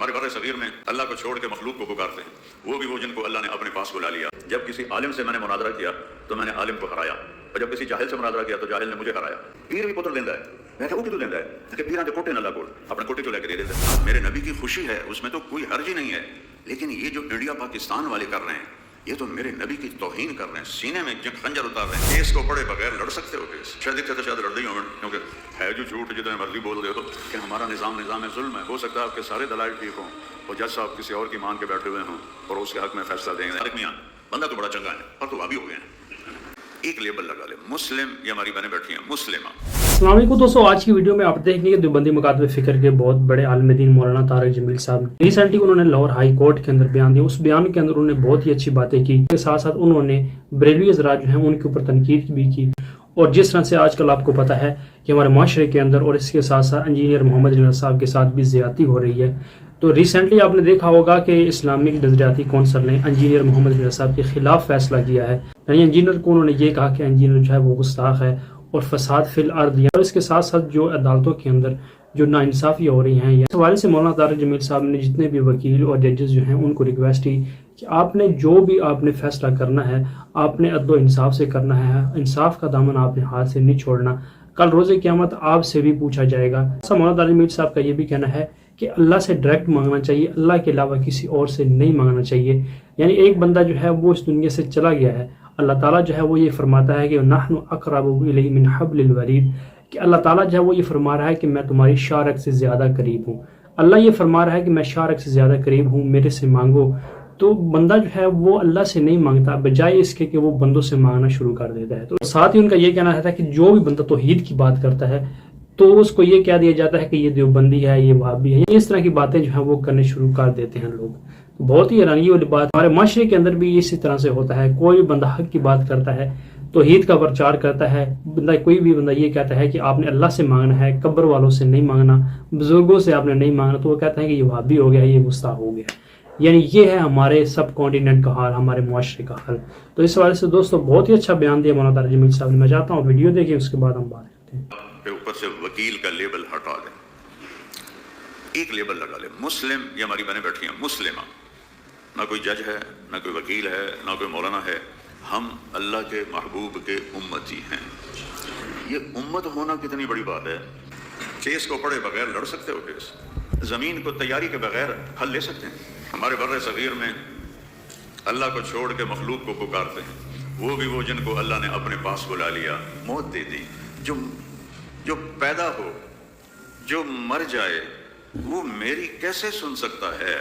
हमारे बर सगीर में अल्लाह को छोड़ के मखलूक को पुकारते हैं, वो भी वो जिनको अल्लाह ने अपने पास बुला लिया। जब किसी आलिम से मैंने मुनाजरा किया तो मैंने आलिम को हराया, और जब किसी जाहिल से मुनाजरा किया तो जाहिल ने मुझे हराया। पीर भी पुत्र देता है, मैं क्या वो कितु देता है कि पीरा के कोटे न लागोड़ अपने कोटे चो लेकर दे देता है। मेरे नबी की खुशी है, उसमें तो कोई हर्ज ही नहीं है, लेकिन ये जो इंडिया पाकिस्तान वाले कर रहे हैं, ये तो मेरे नबी की तौहीन कर रहे हैं, सीने में खंजर उतार रहे हैं। केस को पढ़े बगैर लड़ सकते हो केस? शायद तो शायद लड़ दी हो, क्योंकि है जो झूठ जितने मर्जी बोल दे हो कि हमारा निज़ाम जुल्म है। हो सकता है आपके सारे दलाइल ठीक हों और जज साहब किसी और की मान के बैठे हुए हों और उसके हक में फैसला देंगे। तारिक मियां बंदा तो बड़ा चंगा है पर तो वाबी हो गए हैं। एक लेबल लगा ले, मुस्लिम, ये हमारी बहनें बैठी हैं मुस्लिमा। अस्सलाम वालेकुम दोस्तों, आज की वीडियो में आप देखेंगे देवबंदी मुकातबे फ़िक्र के बहुत बड़े आलिम दीन मौलाना तारिक जमील साहब ने रिसेंटली उन्होंने लाहौर हाई कोर्ट के अंदर बयान दिया। उस बयान के अंदर उन्होंने बहुत ही अच्छी बातें की, के साथ साथ उन्होंने बरेलवी हज़रात जो हैं उनके ऊपर तनकीद भी की। और जिस तरह से आजकल आपको पता है कि हमारे माशरे के अंदर और इसके साथ साथ इंजीनियर मोहम्मद रियाज साहब के साथ भी ज़्यादती हो रही है, तो रिसेंटली आपने देखा होगा कि इस्लामिक नज़रियाती कौंसल ने इंजीनियर मोहम्मद रियाज साहब के खिलाफ फैसला किया है। यानी इंजीनियर को उन्होंने ये कहा कि इंजीनियर जो है वो गुस्ताख है और फसाद फिल अर्द है। और इसके साथ साथ जो अदालतों के अंदर जो नाइंसाफ़ियाँ हो रही हैं, इस हवाले से मौलाना तारिक जमील साहब ने जितने भी वकील और जजेस जो हैं उनको रिक्वेस्ट की कि आपने जो भी आपने फैसला करना है आपने अदल इंसाफ से करना है, इंसाफ का दामन आपने हाथ से नहीं छोड़ना। कल रोज़े क़यामत आपसे भी पूछा जाएगा। मौलाना तारिक जमील साहब का ये भी कहना है कि अल्लाह से डायरेक्ट मांगना चाहिए, अल्लाह के अलावा किसी और से नहीं मांगना चाहिए। यानी एक बंदा जो है वो इस दुनिया से चला गया है, अल्लाह ताला जो है वो ये फरमाता है कि नहनु अक़रबु इलैहि मिन हब्लिल वरीद, कि अल्लाह ताला जो है वो ये फरमा रहा है कि मैं तुम्हारी शारक से ज़्यादा करीब हूँ। अल्लाह ये फरमा रहा है कि मैं शारक से ज़्यादा करीब हूँ, मेरे से मांगो। तो बंदा जो है वो अल्लाह से नहीं मांगता, बजाय इसके कि वो बंदों से मांगना शुरू कर देता है। तो साथ ही उनका ये कहना था कि जो भी बंदा तौहीद की बात करता है तो उसको ये कह दिया जाता है कि ये देवबंदी है, ये वहाबी है। इस तरह की बातें जो है वो करने शुरू कर देते हैं लोग। तो बहुत ही हैरानी वाली बात, हमारे माशरे के अंदर भी इसी तरह से होता है। कोई भी बंदा हक की बात करता है, तौहीद का प्रचार करता है, बंदा कोई भी बंदा ये कहता है कि आपने अल्लाह से मांगना है, कब्र वालों से नहीं मांगना, बुजुर्गों से आपने नहीं मांगना, तो वो कहता है कि ये वहाबी हो गया, ये गुस्ताख हो गया। यानी ये है हमारे सब कॉन्टिनेंट का हाल, हमारे मुआशरे का हाल। तो इस वजह से दोस्तों बहुत ही अच्छा बयान दिया मौलाना तारिक जमील साहब ने। मैं चाहता हूँ वीडियो देखिए, उसके बाद हम बात करते हैं। ऊपर से वकील का लेबल हटा दे, एक लेबल लगा ले, मुस्लिम, ये हमारी बहनें बैठी हैं मुस्लिमा। ना कोई जज है, ना कोई वकील है, ना कोई मौलाना है, हम अल्लाह के महबूब के उम्मती हैं। ये उम्मत होना कितनी बड़ी बात है। केस को पढ़े बगैर लड़ सकते हो केस, ज़मीन को तैयारी के बगैर हल ले सकते हैं। हमारे बर सगीर में अल्लाह को छोड़ के मखलूक को पुकारते हैं, वो भी वो जिनको अल्लाह ने अपने पास बुला लिया। मौत दे दी, जो पैदा हो, जो मर जाए, वो मेरी कैसे सुन सकता है?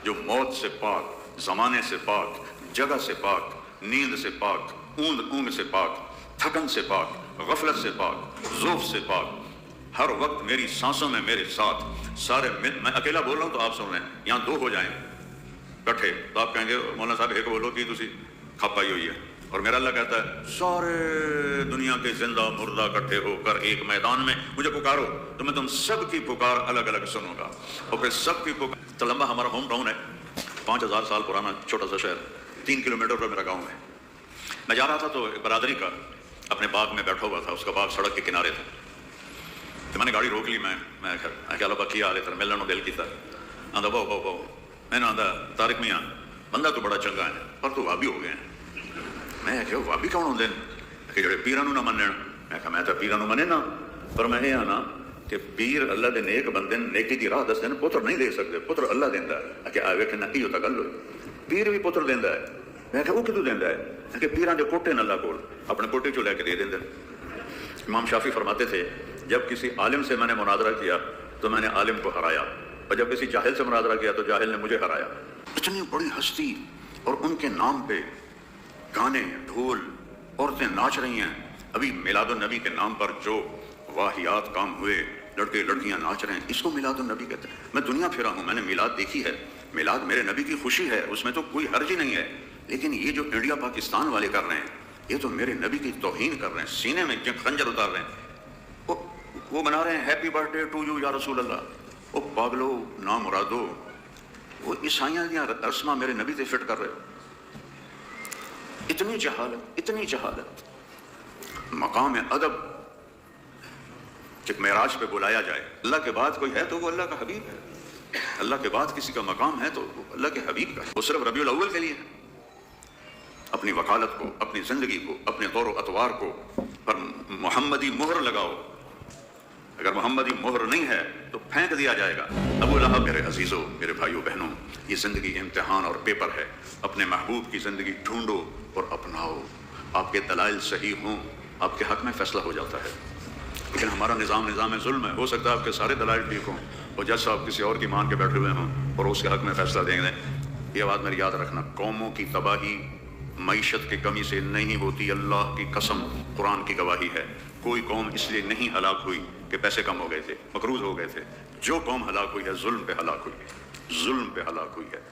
जो मौत से पाक, ज़माने से पाक, जगह से पाक, नींद से पाक, ऊँग से पाक, थकन से पाक, गफलत से पाक, ज़ौफ़ से पाक, हर वक्त मेरी सांसों में मेरे साथ सारे। मैं अकेला बोल रहा हूँ तो आप सुन रहे हैं, यहाँ दो हो जाएं कट्ठे तो आप कहेंगे मौलाना साहब एक बोलो कि तुसी खप पाई हुई है, और मेरा अल्लाह कहता है सारे दुनिया के जिंदा मुर्दा इकट्ठे होकर एक मैदान में मुझे पुकारो तो मैं तुम सब की पुकार अलग अलग सुनूंगा। और फिर सब की पुकार, तलम्बा हमारा होम टाउन है, 5000 साल पुराना छोटा सा शहर, 3 किलोमीटर पर मेरा गाँव है। मैं जा रहा था तो एक बरादरी का अपने बाग में बैठा हुआ था, उसका बाग सड़क के किनारे था। तो मैंने गाड़ी रोक ली, मैं क्या बाकी आ रहे थे मिलने दिल की तरह आंदा बहु बहु बहु मैंने आंदा तारिक मियाँ बंदा तो बड़ा चंगा है पर तो वाबी हो गए हैं। मैं क्या वाबी कौन होंगे कि जो पीर ना मनण? मैं तो पीर मने ना, पर मैं ये आना कि पीर अल्लाह के नेक बंदे नेकी की राह दसते हैं, पुत्र नहीं दे सकते, पुत्र अल्लाह देता है। क्या वेख ना की होता गल हो, पीर भी पुत्र देता है। मैं क्या वो कितों देता है कि पीर के कोटे न अल्लाह को अपने कोटे चो लैके दे देंगे। इमाम शाफी फरमाते थे जब किसी आलिम से मैंने मुनाजरा किया तो मैंने आलिम को हराया, और जब किसी जाहिल से मुनाजरा किया तो जाहिल ने मुझे हराया। इतनी बड़ी हस्ती और उनके नाम पे गाने, ढोल, औरतें नाच रही हैं। अभी मिलादुन नबी के नाम पर जो वाहियात काम हुए, लड़के लड़कियां नाच रहे हैं, इसको मिलादुन नबी कहते हैं। मैं दुनिया फिरा हूँ, मैंने मिलाद देखी है, मिलाद मेरे नबी की खुशी है, उसमें तो कोई हर्ज ही नहीं है। लेकिन ये जो इंडिया पाकिस्तान वाले कर रहे हैं, ये तो मेरे नबी की तौहीन कर रहे हैं, सीने में खंजर उतार रहे हैं। वो बना रहे हैं हैप्पी बर्थडे टू यू या रसूल अल्लाह। वो पागलो ना मुरादो, वो ईसाइयां दियां रस्मां मेरे नबी से फिट कर रहे हो। इतनी जहालत, इतनी जहालत। मकाम अदब कि मेराज पे बुलाया जाए, अल्लाह के बाद कोई है तो वो अल्लाह का हबीब है। اللہ کے بعد کسی کا مقام ہے تو اللہ کے حبیب کا ہے، وہ صرف ربیع الاول کے لیے ہے۔ اپنی وکالت کو، اپنی زندگی کو، اپنے طور و اطوار کو پر محمدی مہر لگاؤ۔ اگر محمدی مہر نہیں ہے تو پھینک دیا جائے گا۔ ابو لہب میرے عزیزوں، میرے بھائیوں بہنوں، یہ زندگی امتحان اور پیپر ہے۔ اپنے محبوب کی زندگی ڈھونڈو اور اپناؤ۔ آپ کے دلائل صحیح ہوں، آپ کے حق میں فیصلہ ہو جاتا ہے۔ لیکن ہمارا نظام ظلم ہے۔ ہو سکتا ہے آپ کے سارے دلائل ٹھیک ہوں اور جج صاحب کسی اور کی مان کے بیٹھے ہوئے ہوں اور اس کے حق میں فیصلہ دیں گے۔ یہ بات میری یاد رکھنا، قوموں کی تباہی معیشت کی کمی سے نہیں ہوتی، اللہ کی قسم، قرآن کی گواہی ہے۔ کوئی قوم اس لیے نہیں ہلاک ہوئی کہ پیسے کم ہو گئے تھے، مقروض ہو گئے تھے۔ جو قوم ہلاک ہوئی ہے ظلم پہ ہلاک ہوئی ہے، ظلم پہ ہلاک ہوئی ہے۔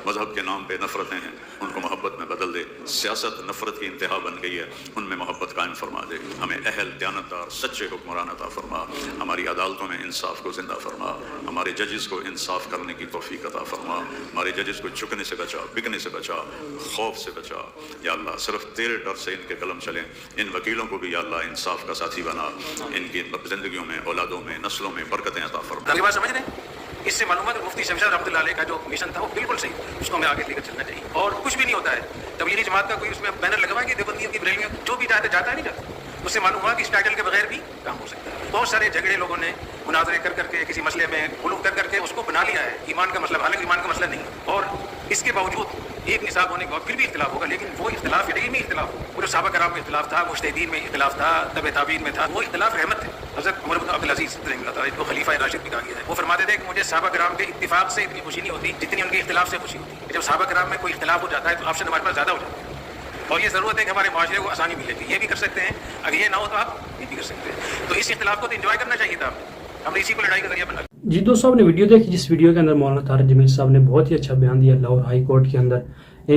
مذہب کے نام پہ نفرتیں ہیں، ان کو محبت میں بدل دے۔ سیاست نفرت کی انتہا بن گئی ہے، ان میں محبت قائم فرما دے۔ ہمیں اہل، دیانتدار، سچے حکمران عطا فرما۔ ہماری عدالتوں میں انصاف کو زندہ فرما۔ ہمارے ججز کو انصاف کرنے کی توفیق عطا فرما۔ ہمارے ججز کو جھکنے سے بچا، بکنے سے بچا، خوف سے بچا۔ یا اللہ صرف تیرے ڈر سے ان کے قلم چلیں۔ ان وکیلوں کو بھی یا اللہ انصاف کا ساتھی بنا۔ ان کی زندگیوں میں، اولادوں میں، نسلوں میں برکتیں عطا فرما۔ سمجھ رہے ہیں؟ اس سے معلوم ہے کہ مفتی شمشاد رحمۃ اللہ علیہ کا جو مشن تھا وہ بالکل صحیح، اس کو ہمیں آگے لے کر چلنا چاہیے۔ اور کچھ بھی نہیں ہوتا ہے تبلیغی جماعت کا کوئی اس میں بینر لگوائیں گے، دیوبندیوں کی، بریلویوں کی، جو بھی جاتا ہے نہیں جاتا۔ اس سے معلوم ہوا کہ اس ٹائٹل کے بغیر بھی کام ہو سکتا ہے۔ بہت سارے جھگڑے لوگوں نے مناظرے کر کے کسی مسئلے میں غلو کر کے اس کو بنا لیا ہے ایمان کا مسئلہ، حالانکہ ایمان کا مسئلہ نہیں ہے۔ اور اس کے باوجود ایک نصاب ہونے کے بعد پھر بھی اختلاف ہوگا، لیکن وہ اختلاف علمی اختلاف ہو۔ وہ جو صحابہ کرام میں اختلاف تھا، مجتہدین میں اختلاف تھا، تبع تابعین میں تھا، وہ اختلاف رحمت ہے۔ حضرت عمر بن عبد العزیز رحمہ اللہ تعالیٰ، جو خلیفہ راشد بھی کہا گیا ہے، وہ فرماتے تھے کہ مجھے صحابہ کرام کے اتفاق سے اتنی خوشی نہیں ہوتی جتنی ان کے اختلاف سے خوشی ہوتی ہے۔ جب صحابہ کرام میں کوئی اختلاف ہو جاتا ہے تو آپشن ہمارے پاس زیادہ ہو جاتا ہے، اور یہ ضرورت ہے کہ ہمارے معاشرے کو آسانی ملے گی۔ یہ بھی کر سکتے ہیں، اگر یہ نہ ہو تو آپ یہ بھی کر سکتے ہیں۔ تو اس اختلاف کو تو انجوائے کرنا چاہیے تھا، ہم نے اسی کو لڑائی کا ذریعہ بنا لیا۔ جی دوستوں، آپ نے ویڈیو دیکھی، جس ویڈیو کے اندر مولانا طارق جمیل صاحب نے بہت ہی اچھا بیان دیا لاہور ہائی کورٹ کے اندر،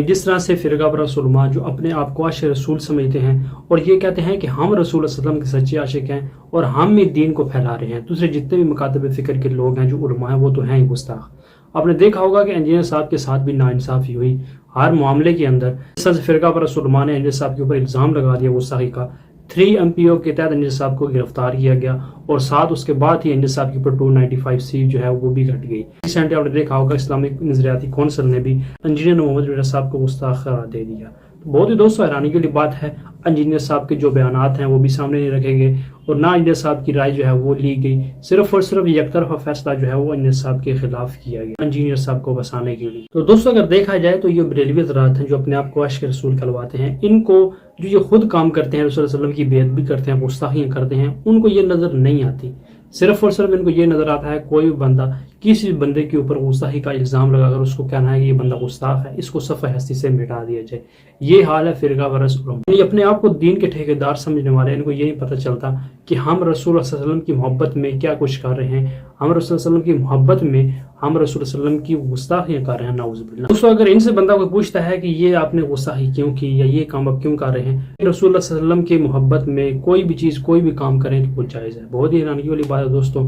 جس طرح سے فرقہ پرست علماء جو اپنے آپ کو عاشق رسول سمجھتے ہیں اور یہ کہتے ہیں کہ ہم رسول صلی اللہ علیہ وسلم کے سچے عاشق ہیں اور ہم ہی دین کو پھیلا رہے ہیں، دوسرے جتنے بھی مکاتب فکر کے لوگ ہیں جو علماء ہیں وہ تو ہیں ہی گستاخ۔ آپ نے دیکھا ہوگا کہ انجینئر صاحب کے ساتھ بھی ناانصافی ہوئی ہر معاملے کے اندر۔ اس طرح سے فرقہ پرست علماء نے انجینئر صاحب کے اوپر الزام لگا دیا گستاخی کا۔ 3 MPO کے تحت انجینئر صاحب کو گرفتار کیا گیا اور ساتھ اس کے بعد ہی انجینئر صاحب کے اوپر 295C جو ہے وہ بھی کٹ گئی۔ ریسنٹلی آپ نے دیکھا ہوگا اسلامک نظریاتی کونسل نے بھی انجینئر محمد رضا صاحب کو گستاخ قرار دے دیا۔ تو بہت ہی دوستوں حیرانی کی بات ہے، انجینئر صاحب کے جو بیانات ہیں وہ بھی سامنے نہیں رکھے گئے اور نہ انجینئر صاحب کی رائے جو ہے وہ لی گئی، صرف اور صرف یک طرفہ فیصلہ جو ہے وہ انجینئر صاحب کے خلاف کیا گیا انجینئر صاحب کو بسانے کے لیے۔ تو دوستوں اگر دیکھا جائے تو یہ بریلوی حضرات ہیں جو اپنے آپ کو عاشق رسول کہلواتے ہیں، ان کو جو یہ خود کام کرتے ہیں، رسول صلی اللہ علیہ وسلم کی بیعت بھی کرتے ہیں، گستاخیاں کرتے ہیں، ان کو یہ نظر نہیں آتی۔ صرف اور صرف ان کو یہ نظر آتا ہے کوئی بھی بندہ کسی بندے کے اوپر گستاخی کا الزام لگا کر اس کو کہنا ہے کہ یہ بندہ گستاخ ہے، اس کو صفحہ ہستی سے مٹا دیا جائے۔ یہ حال ہے فرقہ پرست علماء۔ یہ اپنے آپ کو دین کے ٹھیکیدار سمجھنے والے، ان کو یہ نہیں پتہ چلتا کہ ہم رسول صلی اللہ علیہ وسلم کی محبت میں کیا کچھ کر رہے ہیں، ہم رسول صلی اللہ علیہ وسلم کی محبت میں ہم رسول صلی اللہ علیہ وسلم کی گستاخیاں کر رہے ہیں، نعوذ باللہ۔ دوستوں اگر ان سے بندہ کوئی پوچھتا ہے کہ یہ آپ نے گستاخی کیوں کی یا یہ کام آپ کیوں کر رہے ہیں، رسول اللہ صلی اللہ علیہ وسلم کی محبت میں کوئی بھی چیز، کوئی بھی کام کریں تو وہ جائز ہے۔ بہت ہی حیرانی والی بات ہے دوستوں۔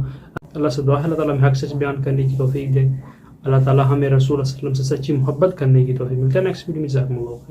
اللہ سے دعا ہے اللہ تعالیٰ ہمیں حق سچ بیان کرنے کی توفیق دے، اللہ تعالیٰ ہمیں رسول صلی اللہ علیہ وسلم سے سچی محبت کرنے کی توفیق ملتا ہے۔ نیکسٹ ویڈیو میں جزاکم اللہ خیر۔